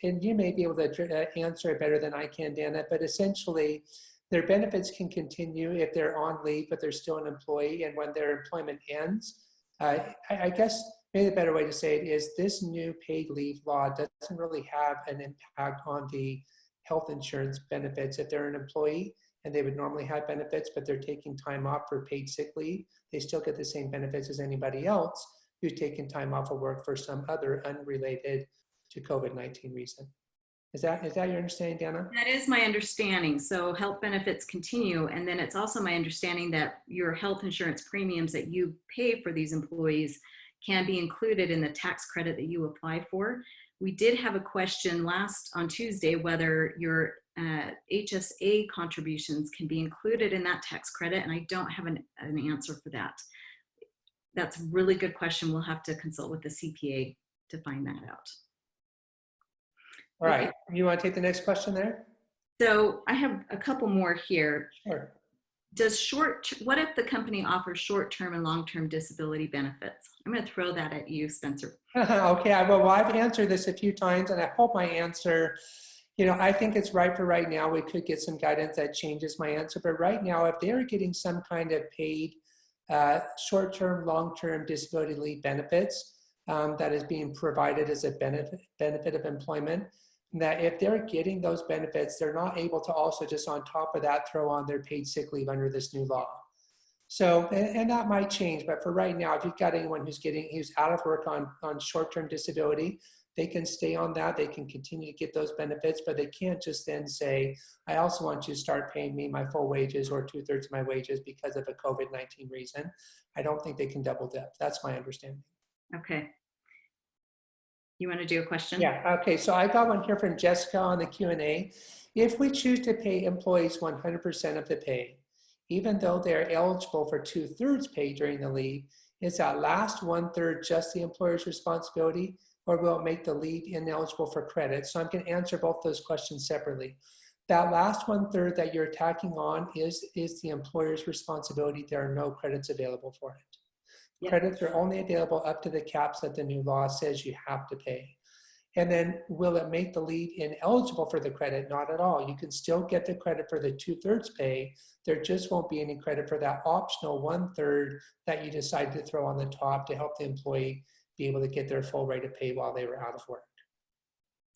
and you may be able to answer it better than I can, Dana, but essentially, their benefits can continue if they're on leave, but they're still an employee, and when their employment ends, I guess maybe the better way to say it is this new paid leave law doesn't really have an impact on the health insurance benefits. If they're an employee and they would normally have benefits, but they're taking time off for paid sick leave, they still get the same benefits as anybody else who's taken time off of work for some other unrelated to COVID-19 reason. Is that your understanding, Dana? That is my understanding. So health benefits continue. And then it's also my understanding that your health insurance premiums that you pay for these employees can be included in the tax credit that you apply for. We did have a question on Tuesday whether your HSA contributions can be included in that tax credit, and I don't have an answer for that. That's a really good question. We'll have to consult with the CPA to find that out. All right, you want to take the next question there? So I have a couple more here. Sure. What if the company offers short-term and long-term disability benefits? I'm going to throw that at you, Spencer. Okay, well, I've answered this a few times, and I hope my answer, I think it's right for right now. We could get some guidance that changes my answer, but right now, if they're getting some kind of paid short-term, long-term disability leave benefits that is being provided as a benefit of employment, that if they're getting those benefits, they're not able to also just on top of that throw on their paid sick leave under this new law. So, and that might change, but for right now, if you've got anyone who's out of work on short-term disability, they can stay on that, they can continue to get those benefits, but they can't just then say, I also want you to start paying me my full wages or 2/3 of my wages because of a COVID-19 reason. I don't think they can double dip. That's my understanding. Okay. You want to do a question? Yeah, okay, so I got one here from Jessica on the Q&A. If we choose to pay employees 100% of the pay, even though they're eligible for 2/3 pay during the leave, Is that last 1/3 just the employer's responsibility, or will it make the leave ineligible for credit? So I'm going to answer both those questions separately. That last 1/3 that you're tacking on is the employer's responsibility. There are no credits available for it. Yep. Credits are only available up to the caps that the new law says you have to pay. And then will it make the leave ineligible for the credit? Not at all. You can still get the credit for the 2/3 pay. There just won't be any credit for that optional 1/3 that you decide to throw on the top to help the employee be able to get their full rate of pay while they were out of work.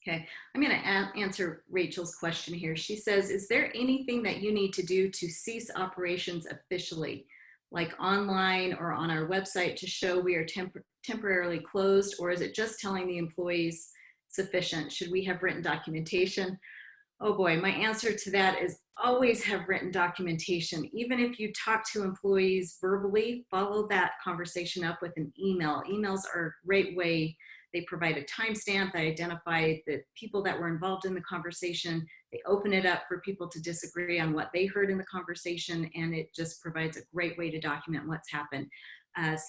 Okay, I'm going to answer Rachel's question here. She says, is there anything that you need to do to cease operations officially, like online or on our website to show we are temporarily closed, or is it just telling the employees sufficient? Should we have written documentation? Oh boy, my answer to that is always have written documentation. Even if you talk to employees verbally, follow that conversation up with an email. Emails are a great way. They provide a timestamp. They identify the people that were involved in the conversation. They open it up for people to disagree on what they heard in the conversation, and it just provides a great way to document what's happened.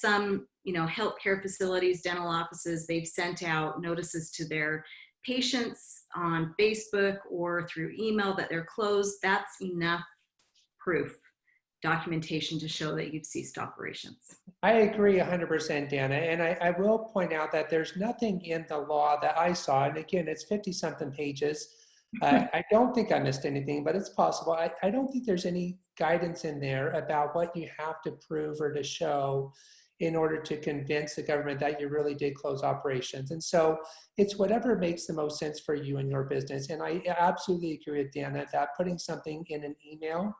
Some, healthcare facilities, dental offices, they've sent out notices to their patients on Facebook or through email that they're closed. That's enough proof, documentation to show that you've ceased operations. I agree 100%, Dana. And I will point out that there's nothing in the law that I saw, and again, it's 50-something pages. I don't think I missed anything, but it's possible. I don't think there's any guidance in there about what you have to prove or to show in order to convince the government that you really did close operations. And so it's whatever makes the most sense for you and your business. And I absolutely agree with Dana that putting something in an email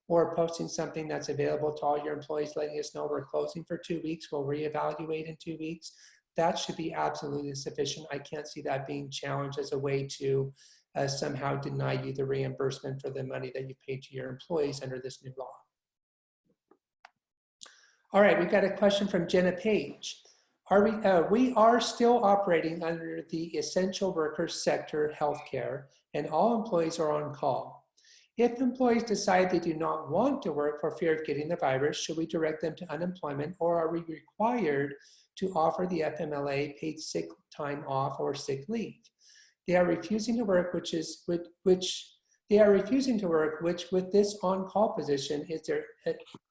or posting something that's available to all your employees, letting us know we're closing for 2 weeks, we'll reevaluate in 2 weeks, that should be absolutely sufficient. I can't see that being challenged as a way to somehow deny you the reimbursement for the money that you paid to your employees under this new law. All right, we've got a question from Jenna Page. We are still operating under the essential workers sector healthcare, and all employees are on call. If employees decide they do not want to work for fear of getting the virus, should we direct them to unemployment, or are we required to offer the FMLA paid sick time off or sick leave? They are refusing to work, which with this on-call position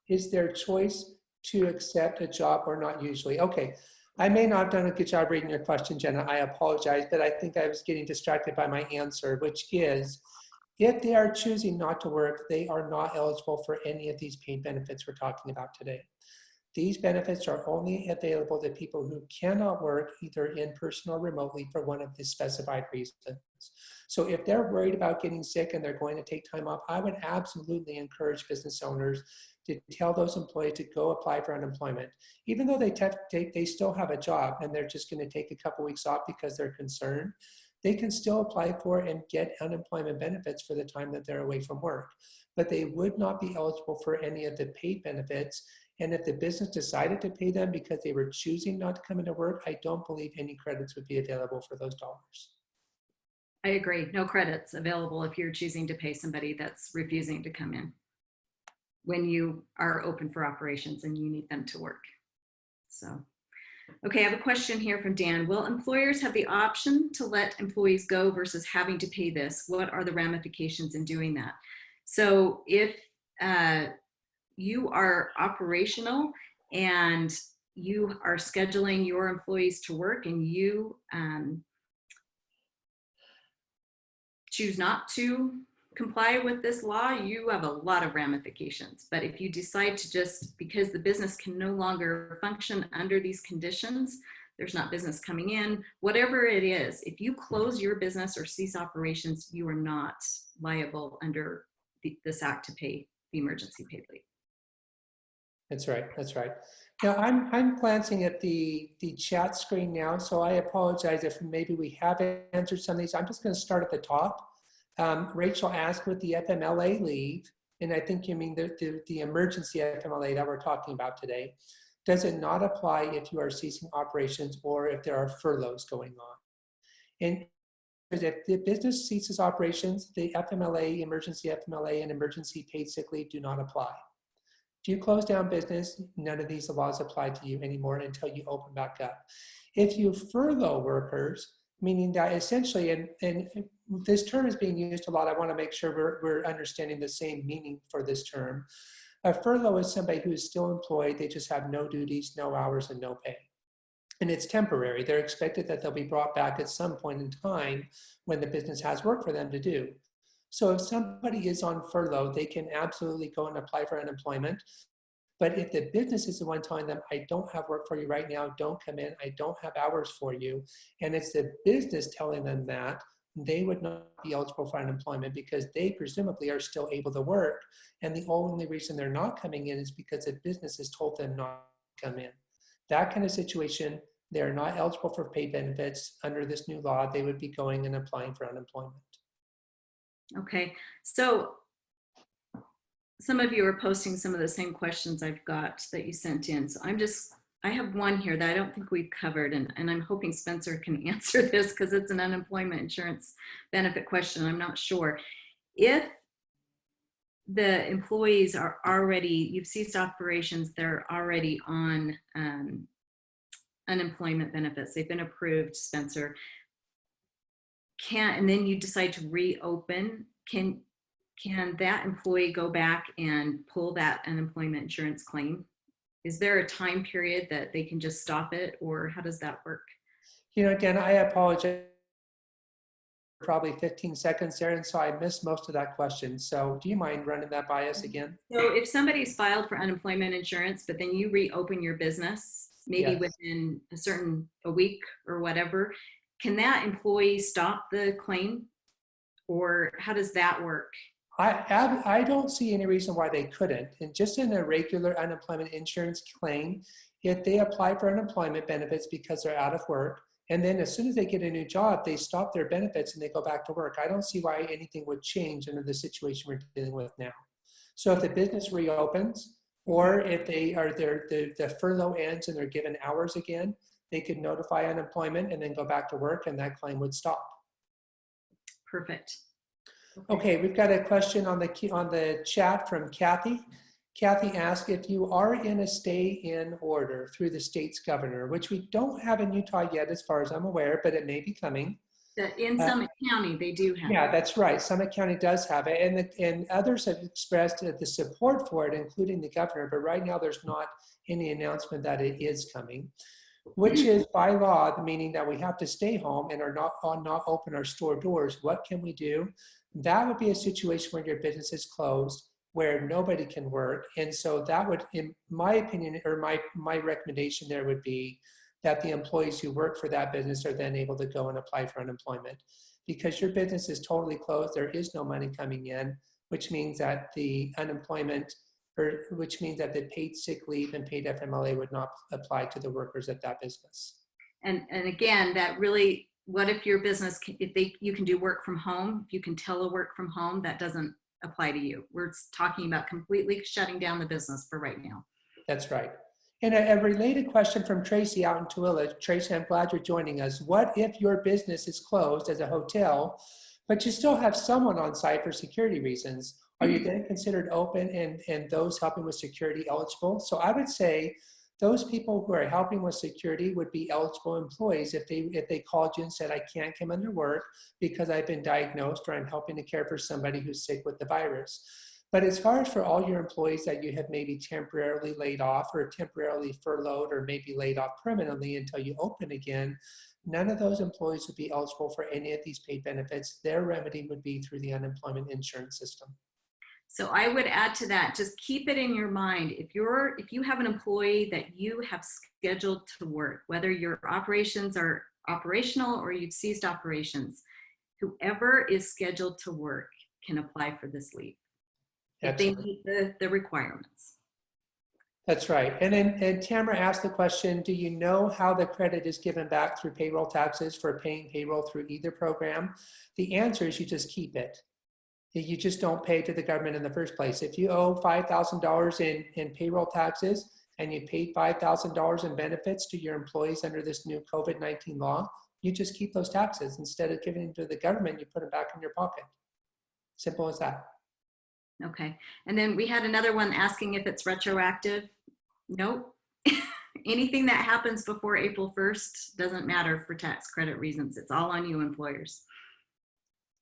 is their choice to accept a job or not usually. Okay, I may not have done a good job reading your question, Jenna. I apologize, but I think I was getting distracted by my answer, which is, if they are choosing not to work, they are not eligible for any of these paid benefits we're talking about today. These benefits are only available to people who cannot work either in person or remotely for one of the specified reasons. So if they're worried about getting sick and they're going to take time off, I would absolutely encourage business owners to tell those employees to go apply for unemployment. Even though they still have a job and they're just going to take a couple weeks off because they're concerned, they can still apply for and get unemployment benefits for the time that they're away from work. But they would not be eligible for any of the paid benefits. And if the business decided to pay them because they were choosing not to come into work, I don't believe any credits would be available for those dollars. I agree. No credits available if you're choosing to pay somebody that's refusing to come in when you are open for operations and you need them to work. So, okay, I have a question here from Dan. Will employers have the option to let employees go versus having to pay this? What are the ramifications in doing that? So if you are operational and you are scheduling your employees to work and you choose not to comply with this law, you have a lot of ramifications. But if you decide to just, because the business can no longer function under these conditions, there's not business coming in, whatever it is, if you close your business or cease operations, you are not liable under this act to pay the emergency paid leave. That's right. That's right. Now I'm glancing at the chat screen now, so I apologize if maybe we haven't answered some of these. I'm just going to start at the top. Rachel asked with the FMLA leave, and I think you mean the emergency FMLA that we're talking about today. Does it not apply if you are ceasing operations or if there are furloughs going on? And if the business ceases operations, the FMLA, emergency FMLA, and emergency paid sick leave do not apply. If you close down business, none of these laws apply to you anymore until you open back up. If you furlough workers, meaning that essentially, and this term is being used a lot, I want to make sure we're understanding the same meaning for this term. A furlough is somebody who is still employed, they just have no duties, no hours, and no pay. And it's temporary. They're expected that they'll be brought back at some point in time when the business has work for them to do. So if somebody is on furlough, they can absolutely go and apply for unemployment. But if the business is the one telling them, I don't have work for you right now, don't come in, I don't have hours for you, and it's the business telling them that, they would not be eligible for unemployment because they presumably are still able to work. And the only reason they're not coming in is because the business has told them not to come in. That kind of situation, they're not eligible for paid benefits. Under this new law, they would be going and applying for unemployment. Okay, so some of you are posting some of the same questions I've got that you sent in. So I have one here that I don't think we've covered, and I'm hoping Spencer can answer this because it's an unemployment insurance benefit question. I'm not sure. If the employees are already, you've ceased operations, they're already on unemployment benefits, they've been approved, Spencer, and then you decide to reopen, can that employee go back and pull that unemployment insurance claim? Is there a time period that they can just stop it, or how does that work? You know, again, I apologize. Probably 15 seconds there, and so I missed most of that question. So do you mind running that by us again? So if somebody's filed for unemployment insurance, but then you reopen your business, maybe within a week or whatever, can that employee stop the claim, or how does that work? I don't see any reason why they couldn't. And just in a regular unemployment insurance claim, if they apply for unemployment benefits because they're out of work, and then as soon as they get a new job, they stop their benefits and they go back to work. I don't see why anything would change under the situation we're dealing with now. So if the business reopens, or if the furlough ends and they're given hours again, they could notify unemployment and then go back to work, and that claim would stop. Perfect. Okay, we've got a question on the chat from Kathy. Kathy asked if you are in a stay-in order through the state's governor, which we don't have in Utah yet as far as I'm aware, but it may be coming. In Summit County, they do have Yeah, that's right. Summit County does have it, and others have expressed the support for it, including the governor, but right now there's not any announcement that it is coming, which is by law, meaning that we have to stay home and are not open our store doors. What can we do? That would be a situation where your business is closed, where nobody can work. And so that would, in my opinion, or my recommendation there would be that the employees who work for that business are then able to go and apply for unemployment. Because your business is totally closed, there is no money coming in, which means that the unemployment, or which means that the paid sick leave and paid FMLA would not apply to the workers at that business. And again, that really, what if your business, you can do work from home, if you can telework from home, that doesn't apply to you. We're talking about completely shutting down the business for right now. That's right. And a related question from Tracy out in Tooele. Tracy, I'm glad you're joining us. What if your business is closed as a hotel, but you still have someone on site for security reasons? Are you then considered open and those helping with security eligible? So I would say those people who are helping with security would be eligible employees if they called you and said, I can't come into work because I've been diagnosed, or I'm helping to care for somebody who's sick with the virus. But as far as for all your employees that you have maybe temporarily laid off or temporarily furloughed or maybe laid off permanently until you open again, none of those employees would be eligible for any of these paid benefits. Their remedy would be through the unemployment insurance system. So I would add to that, just keep it in your mind. If you have an employee that you have scheduled to work, whether your operations are operational or you've ceased operations, whoever is scheduled to work can apply for this leave if they meet the requirements. That's right. And then Tamara asked the question, do you know how the credit is given back through payroll taxes for paying payroll through either program? The answer is you just keep it. You just don't pay to the government in the first place. If you owe $5,000 in payroll taxes and you paid $5,000 in benefits to your employees under this new COVID-19 law, you just keep those taxes. Instead of giving them to the government, you put them back in your pocket. Simple as that. Okay. And then we had another one asking if it's retroactive. Nope. Anything that happens before April 1st doesn't matter for tax credit reasons. It's all on you employers.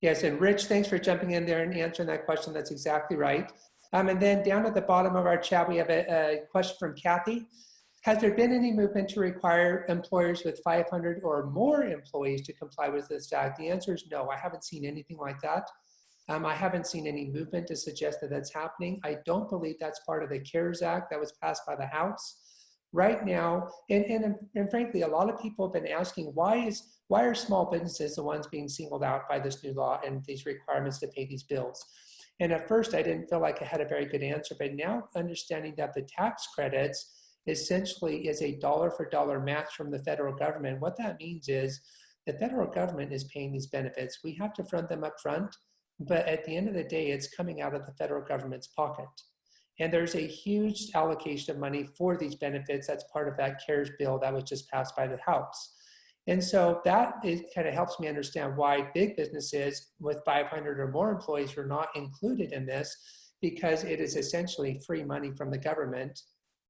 Yes, and Rich, thanks for jumping in there and answering that question. That's exactly right. And then down at the bottom of our chat, we have a question from Kathy. Has there been any movement to require employers with 500 or more employees to comply with this act? The answer is no. I haven't seen anything like that. I haven't seen any movement to suggest that that's happening. I don't believe that's part of the CARES Act that was passed by the House. Right now, and frankly, a lot of people have been asking, why are small businesses the ones being singled out by this new law and these requirements to pay these bills? And at first, I didn't feel like I had a very good answer, but now understanding that the tax credits essentially is a dollar for dollar match from the federal government, what that means is the federal government is paying these benefits. We have to front them up front, but at the end of the day, it's coming out of the federal government's pocket. And there's a huge allocation of money for these benefits that's part of that CARES bill that was just passed by the House. And so that kind of helps me understand why big businesses with 500 or more employees are not included in this, because it is essentially free money from the government,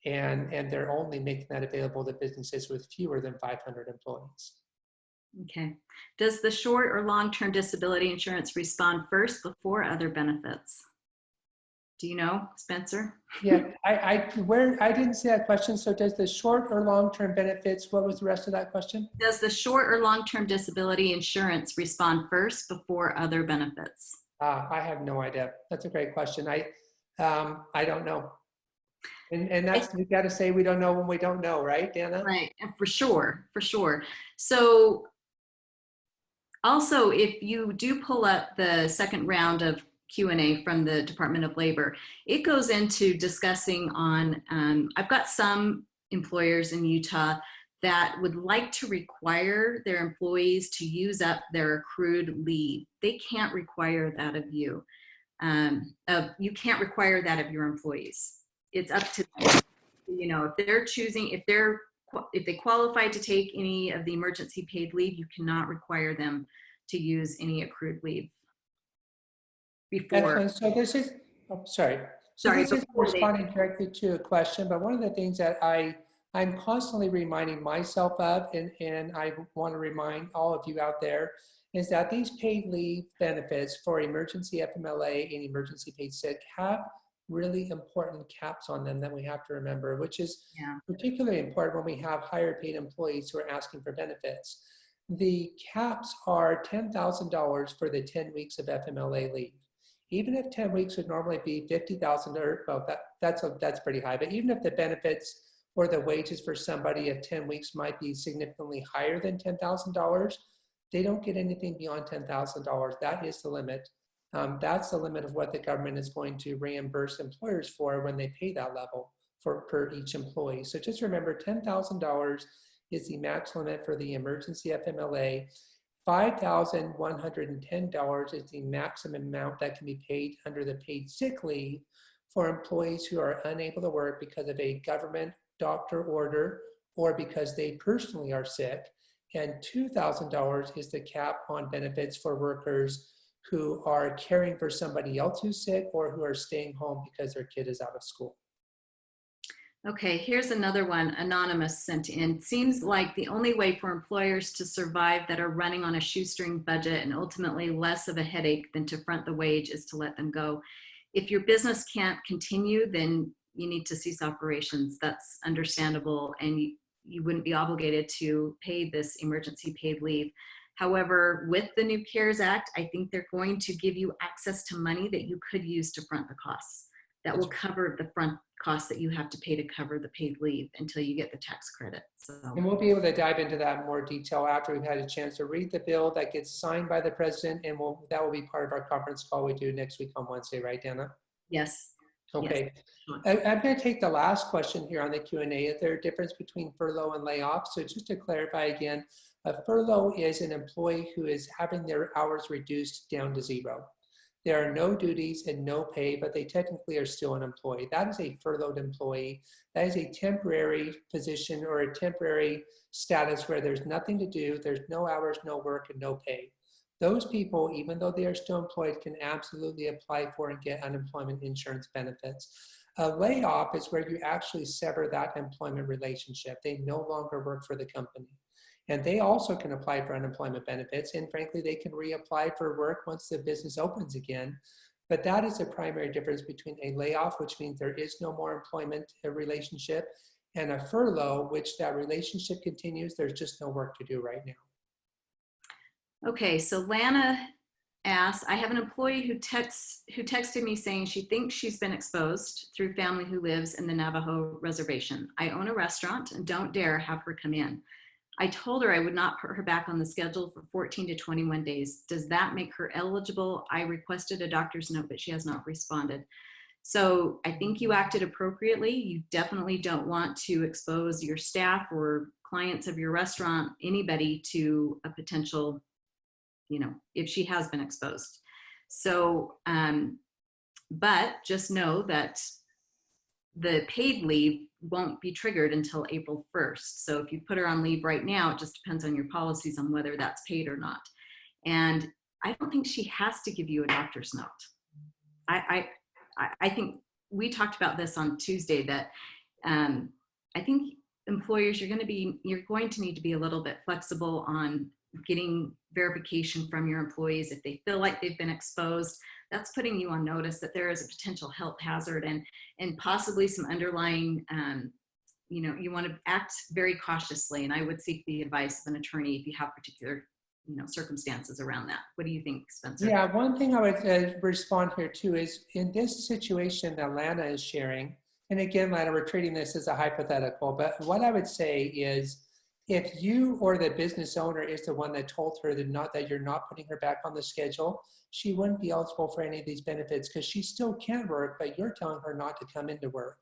and they're only making that available to businesses with fewer than 500 employees. Okay. Does the short or long-term disability insurance respond first before other benefits? Do you know, Spencer? Yeah, I didn't see that question. So does the short or long-term benefits, what was the rest of that question? Does the short or long-term disability insurance respond first before other benefits? I have no idea. That's a great question. I don't know. And that's, we got to say we don't know when we don't know, right, Dana? Right, and for sure. So also, if you do pull up the second round of Q&A from the Department of Labor, it goes into discussing on, I've got some employers in Utah that would like to require their employees to use up their accrued leave. They can't require that of you. You can't require that of your employees. It's up to them. You know, if they're choosing, if they qualify to take any of the emergency paid leave, you cannot require them to use any accrued leave before. And so this is, oh, sorry. So Sorry, this is responding directly to a question, but one of the things that I'm constantly reminding myself of, and I want to remind all of you out there, is that these paid leave benefits for emergency FMLA and emergency paid sick have really important caps on them that we have to remember, which is particularly important when we have higher paid employees who are asking for benefits. The caps are $10,000 for the 10 weeks of FMLA leave. Even if 10 weeks would normally be $50,000, or well, that's pretty high, but even if the benefits or the wages for somebody of 10 weeks might be significantly higher than $10,000, they don't get anything beyond $10,000. That is the limit. That's the limit of what the government is going to reimburse employers for when they pay that level per each employee. So just remember, $10,000 is the max limit for the emergency FMLA. $5,110 is the maximum amount that can be paid under the paid sick leave for employees who are unable to work because of a government doctor order or because they personally are sick. And $2,000 is the cap on benefits for workers who are caring for somebody else who's sick or who are staying home because their kid is out of school. Okay, here's another one, anonymous sent in. Seems like the only way for employers to survive that are running on a shoestring budget and ultimately less of a headache than to front the wage is to let them go. If your business can't continue, then you need to cease operations. That's understandable, and you wouldn't be obligated to pay this emergency paid leave. However, with the new CARES Act, I think they're going to give you access to money that you could use to front the costs. That will cover the front costs that you have to pay to cover the paid leave until you get the tax credit. So. And we'll be able to dive into that in more detail after we've had a chance to read the bill that gets signed by the president, and that will be part of our conference call we do next week on Wednesday, right, Dana? Yes. Okay. Yes. I'm going to take the last question here on the Q&A. Is there a difference between furlough and layoff? So just to clarify again, a furlough is an employee who is having their hours reduced down to 0. There are no duties and no pay, but they technically are still an employee. That is a furloughed employee. That is a temporary position or a temporary status where there's nothing to do, there's no hours, no work, and no pay. those people, even though they are still employed, can absolutely apply for and get unemployment insurance benefits. A layoff is where you actually sever that employment relationship. They no longer work for the company. And they also can apply for unemployment benefits. And frankly, they can reapply for work once the business opens again. But that is the primary difference between a layoff, which means there is no more employment relationship, and a furlough, which that relationship continues. There's just no work to do right now. Okay, so Lana asks, I have an employee who texted me saying she thinks she's been exposed through family who lives in the Navajo reservation. I own a restaurant and don't dare have her come in. I told her I would not put her back on the schedule for 14 to 21 days. Does that make her eligible? I requested a doctor's note, but she has not responded. So I think you acted appropriately. You definitely don't want to expose your staff or clients of your restaurant, anybody, to a potential, if she has been exposed. So, but just know that the paid leave won't be triggered until April 1st. So if you put her on leave right now, it just depends on your policies on whether that's paid or not. And I don't think she has to give you a doctor's note. I think we talked about this on Tuesday, that I think employers, you're going to need to be a little bit flexible on getting verification from your employees. If they feel like they've been exposed, that's putting you on notice that there is a potential health hazard and possibly some underlying, you want to act very cautiously. And I would seek the advice of an attorney if you have particular circumstances around that. What do you think, Spencer? Yeah, one thing I would respond here too is in this situation that Lana is sharing, and again, Lana, we're treating this as a hypothetical, but what I would say is if you or the business owner is the one that told her that you're not putting her back on the schedule, she wouldn't be eligible for any of these benefits because she still can work, but you're telling her not to come into work.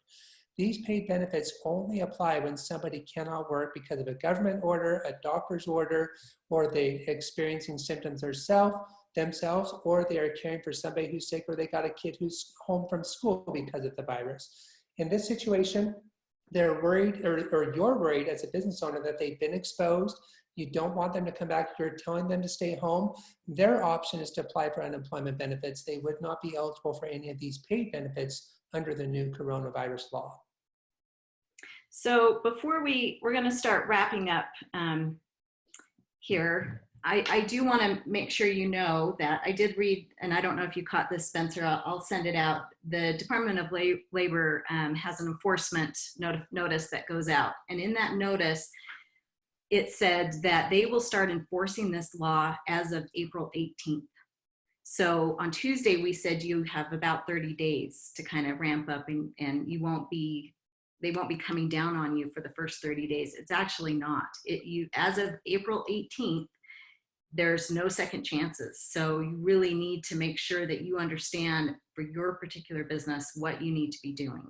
These paid benefits only apply when somebody cannot work because of a government order, a doctor's order, or they're experiencing symptoms themselves, or they are caring for somebody who's sick, or they got a kid who's home from school because of the virus. In this situation, they're worried, or you're worried as a business owner that they've been exposed. You don't want them to come back. You're telling them to stay home. Their option is to apply for unemployment benefits. They would not be eligible for any of these paid benefits under the new coronavirus law. So before we're going to start wrapping up here, I do want to make sure you know that I did read, and I don't know if you caught this, Spencer, I'll send it out. The Department of Labor has an enforcement notice that goes out. And in that notice, it said that they will start enforcing this law as of April 18th. So on Tuesday, we said you have about 30 days to kind of ramp up and they won't be coming down on you for the first 30 days. It's actually not. As of April 18th, there's no second chances. So you really need to make sure that you understand for your particular business what you need to be doing.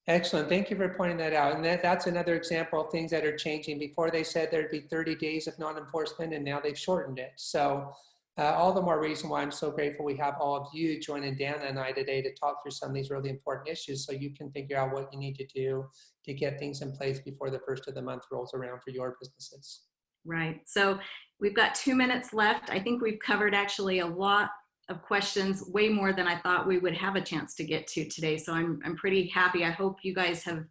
Excellent. Thank you for pointing that out. And that's another example of things that are changing. Before they said there'd be 30 days of non-enforcement, and now they've shortened it. So all the more reason why I'm so grateful we have all of you joining Dana and I today to talk through some of these really important issues so you can figure out what you need to do to get things in place before the first of the month rolls around for your businesses. Right. So we've got 2 minutes left. I think we've covered actually a lot of questions, way more than I thought we would have a chance to get to today. So I'm pretty happy. I hope you guys have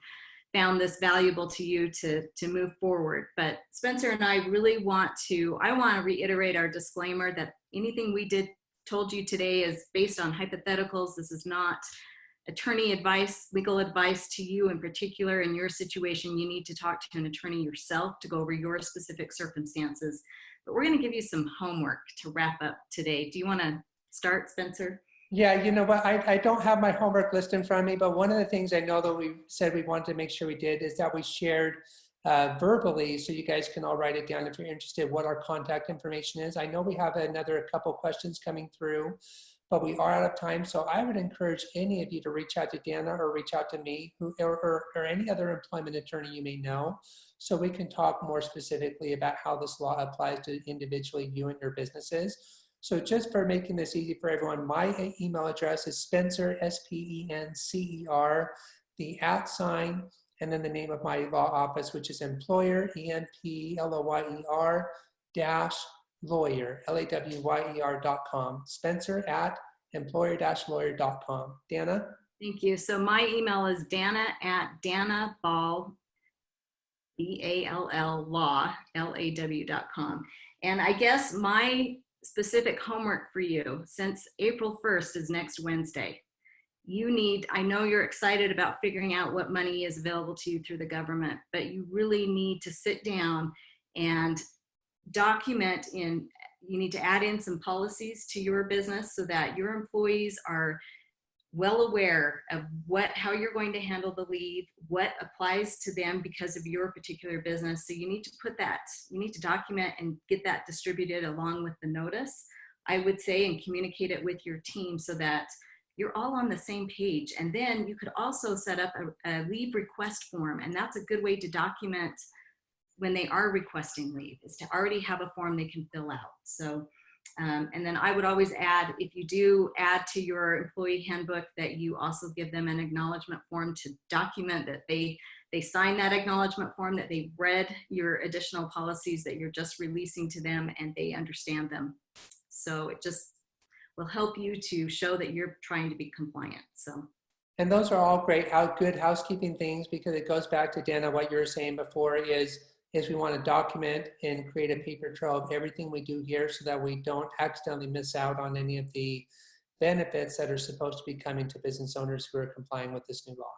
found this valuable to you to move forward. But Spencer and I really want to reiterate our disclaimer that anything we told you today is based on hypotheticals. This is not attorney advice, legal advice to you in particular. In your situation, you need to talk to an attorney yourself to go over your specific circumstances. But we're going to give you some homework to wrap up today. Do you want to start, Spencer? Yeah, you know what, I don't have my homework list in front of me, but one of the things I know that we said we wanted to make sure we did is that we shared verbally, so you guys can all write it down if you're interested, what our contact information is. I know we have a couple questions coming through, but we are out of time. So I would encourage any of you to reach out to Dana or reach out to me or any other employment attorney you may know, so we can talk more specifically about how this law applies to individually you and your businesses. So just for making this easy for everyone, my email address is Spencer, SPENCER, the @ and then the name of my law office, which is employer, EMPLOYER lawyer, LAWYER.com. Spencer at employer-lawyer.com. Dana? Thank you. So my email is dana@danaball, BALL law, LAW.com. And I guess my specific homework for you, since April 1st is next Wednesday, I know you're excited about figuring out what money is available to you through the government, but you really need to sit down and you need to add in some policies to your business so that your employees are well aware of how you're going to handle the leave, what applies to them because of your particular business. So you need to document and get that distributed along with the notice, I would say, and communicate it with your team so that you're all on the same page. And then you could also set up a leave request form, and that's a good way to document when they are requesting leave, is to already have a form they can fill out. So and then I would always add, if you do add to your employee handbook, that you also give them an acknowledgement form to document that they sign that acknowledgement form, that they've read your additional policies that you're just releasing to them and they understand them. So it just will help you to show that you're trying to be compliant. So. And those are all great, good housekeeping things, because it goes back to Dana, what you were saying before is we want to document and create a paper trail of everything we do here so that we don't accidentally miss out on any of the benefits that are supposed to be coming to business owners who are complying with this new law.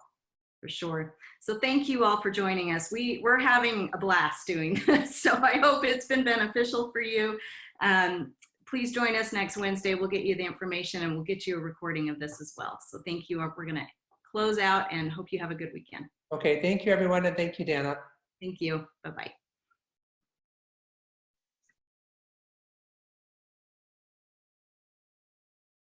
For sure. So thank you all for joining us. We're having a blast doing this, so I hope it's been beneficial for you. Please join us next Wednesday. We'll get you the information and we'll get you a recording of this as well. So thank you. We're going to close out and hope you have a good weekend. Okay, thank you everyone, and thank you, Dana. Thank you. Bye-bye.